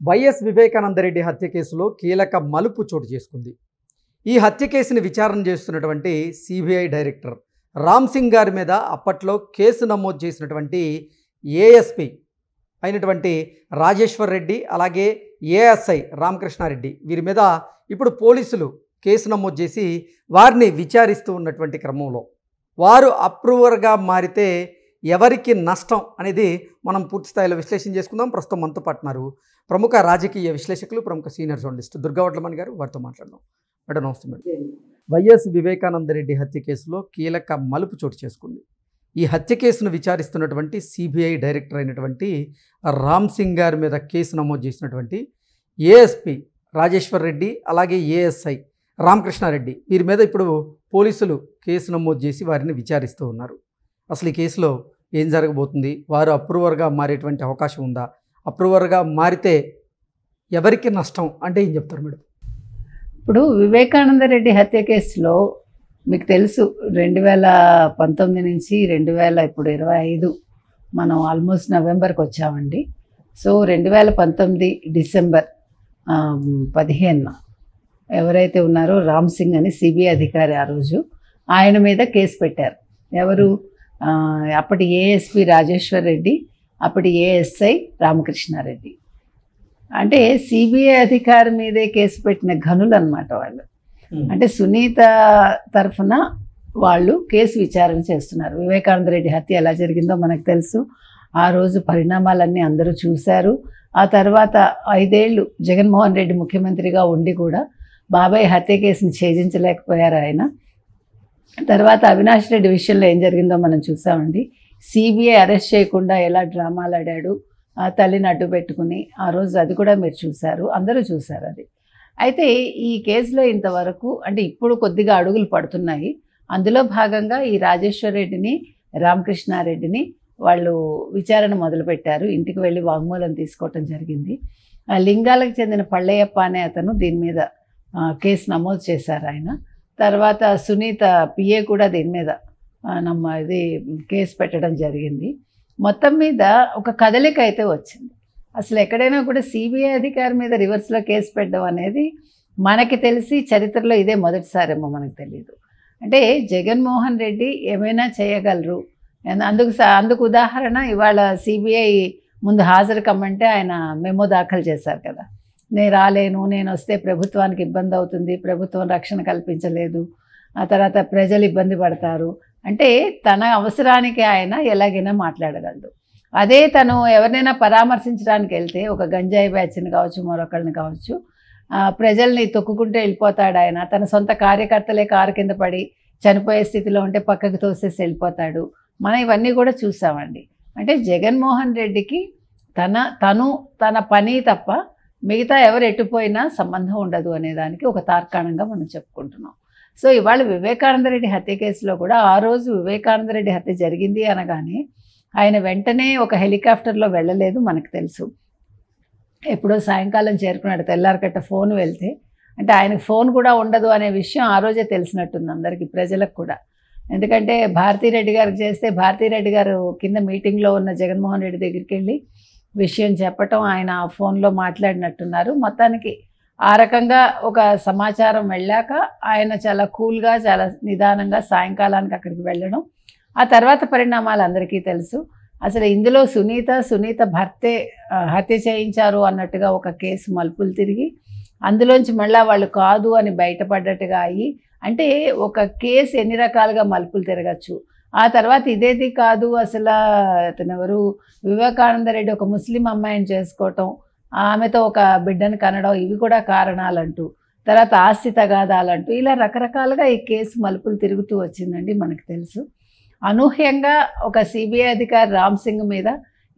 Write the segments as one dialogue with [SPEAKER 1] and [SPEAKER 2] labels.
[SPEAKER 1] YS Vivekananda Reddy హత్య కేసులో కీలక మలుపు చోటు చేసుకుంది. ఈ హత్య కేసుని విచారణ చేస్తున్నటువంటి సిబిఐ డైరెక్టర్ రామ్ సింగ్ గారి మీద అప్పట్లో కేసు నమోదు చేసినటువంటి ఏఎస్పీ అయినటువంటి రాజేశ్వర్ రెడ్డి, అలాగే ఏఎస్ఐ రామకృష్ణారెడ్డి, వీరి మీద ఇప్పుడు పోలీసులు కేసు నమోదు చేసి వారిని విచారిస్తూ ఉన్నటువంటి క్రమంలో వారు అప్రూవర్గా మారితే ఎవరికి నష్టం అనేది మనం పూర్తి స్థాయిలో విశ్లేషణ చేసుకుందాం. ప్రస్తుతం మనతో పాటున్నారు ప్రముఖ రాజకీయ విశ్లేషకులు, ప్రముఖ సీనియర్ జర్నలిస్ట్ దుర్గా వడ్లమణి గారు. వారితో మాట్లాడదాం. మేడం నమస్తే మేడం. వైఎస్ వివేకానందరెడ్డి హత్య కేసులో కీలక మలుపు చోటు చేసుకుంది. ఈ హత్య కేసును విచారిస్తున్నటువంటి సిబిఐ డైరెక్టర్ అయినటువంటి రామ్ సింగ్ గారి మీద కేసు నమోదు చేసినటువంటి ఏఎస్పీ రాజేశ్వర్ రెడ్డి, అలాగే ఏఎస్ఐ రామకృష్ణారెడ్డి, వీరి మీద ఇప్పుడు పోలీసులు కేసు నమోదు చేసి వారిని విచారిస్తూ ఉన్నారు. అసలు ఈ కేసులో ఏం జరగబోతుంది? వారు అప్రూవర్గా మారేటువంటి అవకాశం ఉందా? అప్రూవర్గా మారితే ఎవరికి నష్టం అంటే ఏం చెప్తారు మేడం?
[SPEAKER 2] ఇప్పుడు వివేకానందరెడ్డి హత్య కేసులో మీకు తెలుసు 2019 నుంచి 2025 మనం ఆల్మోస్ట్ నవంబర్కి వచ్చామండి. సో 2019 డిసెంబర్ 15న ఎవరైతే ఉన్నారో రామ్ సింగ్ అని సిబిఐ అధికారి ఆ రోజు ఆయన మీద కేసు పెట్టారు. ఎవరు? అప్పటి ఏఎస్పీ రాజేశ్వర్ రెడ్డి, అప్పటి ఏఎస్ఐ రామకృష్ణారెడ్డి. అంటే సిబిఐ అధికారి మీదే కేసు పెట్టిన ఘనులు అన్నమాట వాళ్ళు. అంటే సునీత తరఫున వాళ్ళు కేసు విచారణ చేస్తున్నారు. వివేకానందరెడ్డి హత్య ఎలా జరిగిందో మనకు తెలుసు. ఆ రోజు పరిణామాలన్నీ అందరూ చూశారు. ఆ తర్వాత 5 ఏళ్ళు జగన్మోహన్ రెడ్డి ముఖ్యమంత్రిగా ఉండి కూడా బాబాయ్ హత్య కేసుని ఛేదించలేకపోయారు ఆయన. తర్వాత అవినాష్ రెడ్డి విషయంలో ఏం జరిగిందో మనం చూసామండి. సిబిఐ అరెస్ట్ చేయకుండా ఎలా డ్రామాలు ఆడాడు, ఆ తల్లిని అడ్డు పెట్టుకుని, ఆ రోజు అది కూడా మీరు చూశారు, అందరూ చూశారు అది. అయితే ఈ కేసులో ఇంతవరకు అంటే ఇప్పుడు కొద్దిగా అడుగులు పడుతున్నాయి. అందులో భాగంగా ఈ రాజేశ్వర్ రెడ్డిని, రామకృష్ణారెడ్డిని వాళ్ళు విచారణ మొదలుపెట్టారు. ఇంటికి వెళ్ళి వాంగ్మూలం తీసుకోవటం జరిగింది. లింగాలకు చెందిన పళ్ళయ్యప్ప అనే అతను దీని మీద కేసు నమోదు చేశారు ఆయన. తర్వాత సునీత పిఏ కూడా దీని మీద ఇది కేసు పెట్టడం జరిగింది. మొత్తం మీద ఒక కదలిక అయితే వచ్చింది. అసలు ఎక్కడైనా కూడా సిబిఐ అధికారి మీద రివర్స్లో కేసు పెట్టడం అనేది మనకి తెలిసి చరిత్రలో ఇదే మొదటిసారేమో, మనకు తెలియదు. అంటే జగన్మోహన్ రెడ్డి ఏమైనా చేయగలరు. అందుకు ఉదాహరణ ఇవాళ సిబిఐ ముందు హాజరు కమ్మంటే ఆయన మెమో దాఖలు చేశారు కదా, నేను రాలేను, నేను వస్తే ప్రభుత్వానికి ఇబ్బంది అవుతుంది, ప్రభుత్వం రక్షణ కల్పించలేదు, ఆ తర్వాత ప్రజలు ఇబ్బంది పడతారు అంటే తన అవసరానికి ఆయన ఎలాగైనా మాట్లాడగలడు. అదే తను ఎవరినైనా పరామర్శించడానికి వెళ్తే ఒక గంజాయి బ్యాచ్ని కావచ్చు, మరొకరిని కావచ్చు, ప్రజల్ని తొక్కుకుంటూ వెళ్ళిపోతాడు ఆయన. తన సొంత కార్యకర్తలే కారు కింద పడి చనిపోయే స్థితిలో ఉంటే పక్కకు తోసేసి వెళ్ళిపోతాడు. మనం ఇవన్నీ కూడా చూసామండి. అంటే జగన్మోహన్ రెడ్డికి తన పని తప్ప మిగతా ఎవరు ఎట్టుపోయినా సంబంధం ఉండదు అనేదానికి ఒక తార్కాణంగా మనం చెప్పుకుంటున్నాం. సో ఇవాళ వివేకానందరెడ్డి హత్య కేసులో కూడా ఆ రోజు వివేకానందరెడ్డి హత్య జరిగింది అనగానే ఆయన వెంటనే ఒక హెలికాప్టర్లో వెళ్ళలేదు, మనకు తెలుసు. ఎప్పుడో సాయంకాలం చేరుకున్నాడు, తెల్లారకట్ట ఫోన్ వెళ్తే. అంటే ఆయనకు ఫోన్ కూడా ఉండదు అనే విషయం ఆ రోజే తెలిసినట్టుంది అందరికీ, ప్రజలకు కూడా. ఎందుకంటే భారతీరెడ్డి గారికి చేస్తే భారతీరెడ్డి గారు కింద మీటింగ్లో ఉన్న జగన్మోహన్ రెడ్డి దగ్గరికి వెళ్ళి విషయం చెప్పటం, ఆయన ఫోన్లో మాట్లాడినట్టున్నారు. మొత్తానికి ఆ రకంగా ఒక సమాచారం వెళ్ళాక ఆయన చాలా కూల్గా, చాలా నిదానంగా సాయంకాలానికి అక్కడికి వెళ్ళడం. ఆ తర్వాత పరిణామాలు అందరికీ తెలుసు. అసలు ఇందులో సునీత భర్తే హత్య చేయించారు అన్నట్టుగా ఒక కేసు మలుపులు తిరిగి అందులోంచి మళ్ళీ వాళ్ళు కాదు అని బయటపడ్డట్టుగా అయ్యి, అంటే ఒక కేసు ఎన్ని రకాలుగా మలుపులు తిరగచ్చు. ఆ తర్వాత ఇదేది కాదు, అసలు అతనెవరు, వివేకానందరెడ్డి ఒక ముస్లిం అమ్మాయిని చేసుకోవటం, ఆమెతో ఒక బిడ్డను కనడం, ఇవి కూడా కారణాలంటూ, తర్వాత ఆస్తి తగాదాలంటూ ఇలా రకరకాలుగా ఈ కేసు మలుపులు తిరుగుతూ వచ్చిందండి, మనకు తెలుసు. అనూహ్యంగా ఒక సిబిఐ అధికారి రామ్ సింగ్ మీద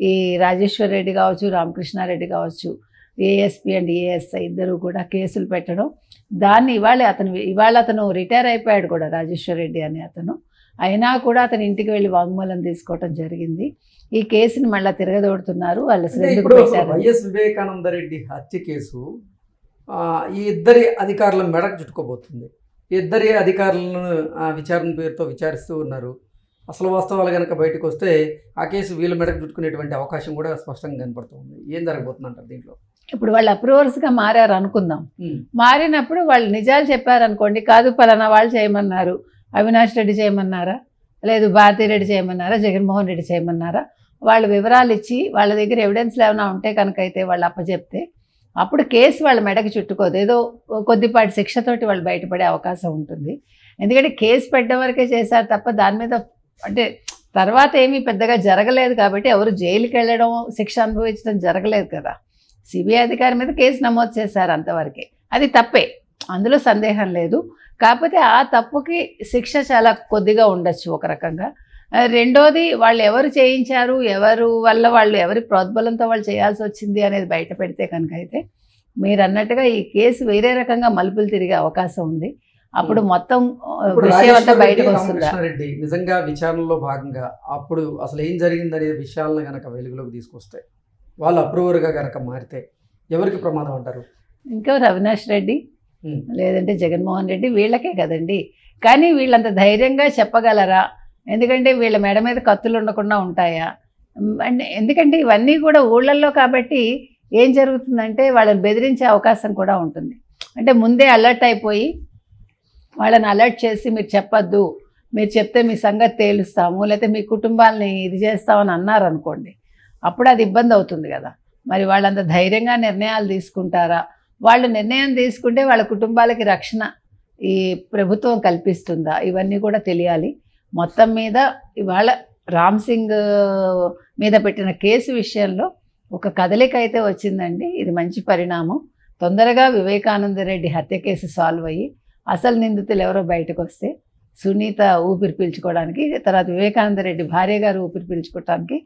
[SPEAKER 2] ఈ రాజేశ్వర్ రెడ్డి కావచ్చు, రామకృష్ణారెడ్డి కావచ్చు, ఏఎస్పీ అండ్ ఏఎస్ఐ ఇద్దరు కూడా కేసులు పెట్టడం, దాన్ని ఇవాళ అతను రిటైర్ అయిపోయాడు కూడా, రాజేశ్వర్ రెడ్డి అనే అతను. అయినా కూడా అతను ఇంటికి వెళ్ళి వాంగ్మూలం తీసుకోవటం జరిగింది. ఈ కేసుని మళ్ళీ తిరగదోడుతున్నారు. వాళ్ళు
[SPEAKER 1] వైఎస్ వివేకానందరెడ్డి హత్య కేసు ఈ ఇద్దరి అధికారుల మెడకు చుట్టుకోబోతుంది. ఇద్దరి అధికారులను విచారణ పేరుతో విచారిస్తూ ఉన్నారు. అసలు వాస్తవాలు కనుక బయటకు వస్తే ఆ కేసు వీళ్ళ మెడకు చుట్టుకునేటువంటి అవకాశం కూడా స్పష్టంగా కనపడుతుంది. ఏం జరగబోతుంది అంటారు దీంట్లో?
[SPEAKER 2] ఇప్పుడు వాళ్ళు అప్రూవర్స్గా మారారు అనుకుందాం. మారినప్పుడు వాళ్ళు నిజాలు చెప్పారనుకోండి, కాదు పలానా వాళ్ళు చేయమన్నారు, అవినాష్ రెడ్డి చేయమన్నారా, లేదు భారతీరెడ్డి చేయమన్నారా, జగన్మోహన్ రెడ్డి చేయమన్నారా, వాళ్ళ వివరాలు ఇచ్చి వాళ్ళ దగ్గర ఎవిడెన్స్లు ఏమైనా ఉంటే కనుక అయితే వాళ్ళు అప్పచెప్తే అప్పుడు కేసు వాళ్ళ మెడకి చుట్టుకోదు, ఏదో కొద్దిపాటి శిక్షతోటి వాళ్ళు బయటపడే అవకాశం ఉంటుంది. ఎందుకంటే కేసు పెట్టే వరకే చేశారు తప్ప దాని మీద అంటే తర్వాత ఏమీ పెద్దగా జరగలేదు కాబట్టి ఎవరు జైలుకి వెళ్ళడం, శిక్ష అనుభవించడం జరగలేదు కదా. సిబిఐ అధికారి మీద కేసు నమోదు చేశారు అంతవరకే, అది తప్పే, అందులో సందేహం లేదు. కాకపోతే ఆ తప్పుకి శిక్ష చాలా కొద్దిగా ఉండొచ్చు ఒక రకంగా. రెండోది వాళ్ళు ఎవరు చేయించారు, ఎవరు వల్ల వాళ్ళు ఎవరి ప్రోద్బలంతో వాళ్ళు చేయాల్సి వచ్చింది అనేది బయట పెడితే కనుక అయితే మీరు అన్నట్టుగా ఈ కేసు వేరే రకంగా మలుపులు తిరిగే అవకాశం ఉంది. అప్పుడు మొత్తం విషయం అంతా బయటకు వస్తుందా?
[SPEAKER 1] రెడ్డి నిజంగా విచారణలో భాగంగా అప్పుడు అసలు ఏం జరిగిందనే విషయాలను కనుక వెలుగులోకి తీసుకొస్తే, వాళ్ళు అప్రూవర్గా కనుక మారితే ఎవరికి ప్రమాదం అంటారు?
[SPEAKER 2] ఇంకెవరు? అవినాష్ రెడ్డి లేదంటే జగన్మోహన్ రెడ్డి, వీళ్ళకే కదండి. కానీ వీళ్ళంత ధైర్యంగా చెప్పగలరా? ఎందుకంటే వీళ్ళ మెడ మీద కత్తులు ఉండకుండా ఉంటాయా? అంటే ఎందుకంటే ఇవన్నీ కూడా ఊళ్ళల్లో కాబట్టి ఏం జరుగుతుందంటే వాళ్ళని బెదిరించే అవకాశం కూడా ఉంటుంది. అంటే ముందే అలర్ట్ అయిపోయి వాళ్ళని అలర్ట్ చేసి మీరు చెప్పొద్దు, మీరు చెప్తే మీ సంగతి తేలుస్తాము, లేకపోతే మీ కుటుంబాలని ఇది చేస్తామని అన్నారనుకోండి, అప్పుడు అది ఇబ్బంది అవుతుంది కదా. మరి వాళ్ళంత ధైర్యంగా నిర్ణయాలు తీసుకుంటారా? వాళ్ళు నిర్ణయం తీసుకుంటే వాళ్ళ కుటుంబాలకి రక్షణ ఈ ప్రభుత్వం కల్పిస్తుందా? ఇవన్నీ కూడా తెలియాలి. మొత్తం మీద ఇవాళ రామ్ సింగ్ మీద పెట్టిన కేసు విషయంలో ఒక కదలిక అయితే వచ్చిందండి. ఇది మంచి పరిణామం. తొందరగా వివేకానంద రెడ్డి హత్య కేసు సాల్వ్ అయ్యి అసలు నిందితులు ఎవరో బయటకు వస్తే సునీత ఊపిరి పీల్చుకోవడానికి, తర్వాత వివేకానంద రెడ్డి భార్య గారు ఊపిరి పీల్చుకోవడానికి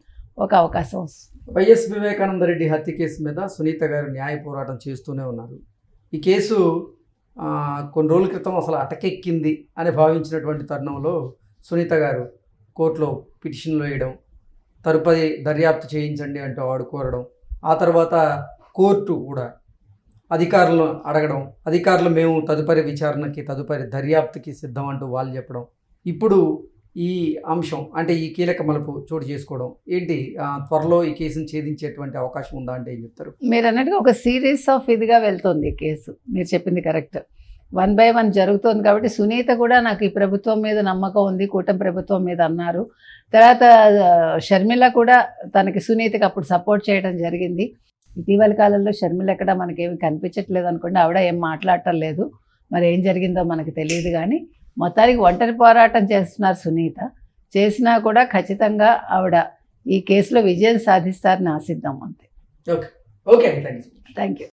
[SPEAKER 2] ఒక అవకాశం వస్తుంది.
[SPEAKER 1] వైఎస్ వివేకానంద రెడ్డి హత్య కేసు మీద సునీత గారు న్యాయ పోరాటం చేస్తూనే ఉన్నారు. ఈ కేసు కొన్ని రోజుల క్రితం అసలు అటకెక్కింది అని భావించినటువంటి తరుణంలో సునీత గారు కోర్టులో పిటిషన్లు వేయడం, తదుపరి దర్యాప్తు చేయించండి అంటూ వాడు కోరడం, ఆ తర్వాత కోర్టు కూడా అధికారులను అడగడం, అధికారులు మేము తదుపరి విచారణకి తదుపరి దర్యాప్తుకి సిద్ధం అంటూ వాళ్ళు చెప్పడం, ఇప్పుడు ఈ అంశం అంటే ఈ కీలక మలుపు చోటు చేసుకోవడం ఏంటి? త్వరలో ఈ కేసును ఛేదించేటువంటి అవకాశం ఉందా అంటే ఏం చెప్తారు?
[SPEAKER 2] మీరు అన్నట్టుగా ఒక సిరీస్ ఆఫ్ ఇదిగా వెళ్తుంది కేసు. మీరు చెప్పింది కరెక్ట్. 1 by 1 జరుగుతుంది కాబట్టి సునీత కూడా నాకు ఈ ప్రభుత్వం మీద నమ్మకం ఉంది, కూటమి ప్రభుత్వం మీద అన్నారు. తర్వాత షర్మిల కూడా తనకి సునీతకి అప్పుడు సపోర్ట్ చేయడం జరిగింది. ఇటీవల కాలంలో షర్మిల ఎక్కడ మనకేమి కనిపించట్లేదు అనుకోండి, ఆవిడ ఏం మాట్లాడటం లేదు. మరి ఏం జరిగిందో మనకు తెలియదు. కానీ మొత్తానికి ఒంటరి పోరాటం చేస్తున్నారు సునీత. చేసినా కూడా ఖచ్చితంగా ఆవిడ ఈ కేసులో విజయం సాధిస్తారని ఆశిద్దాం అంతే.
[SPEAKER 1] Okay, thank you.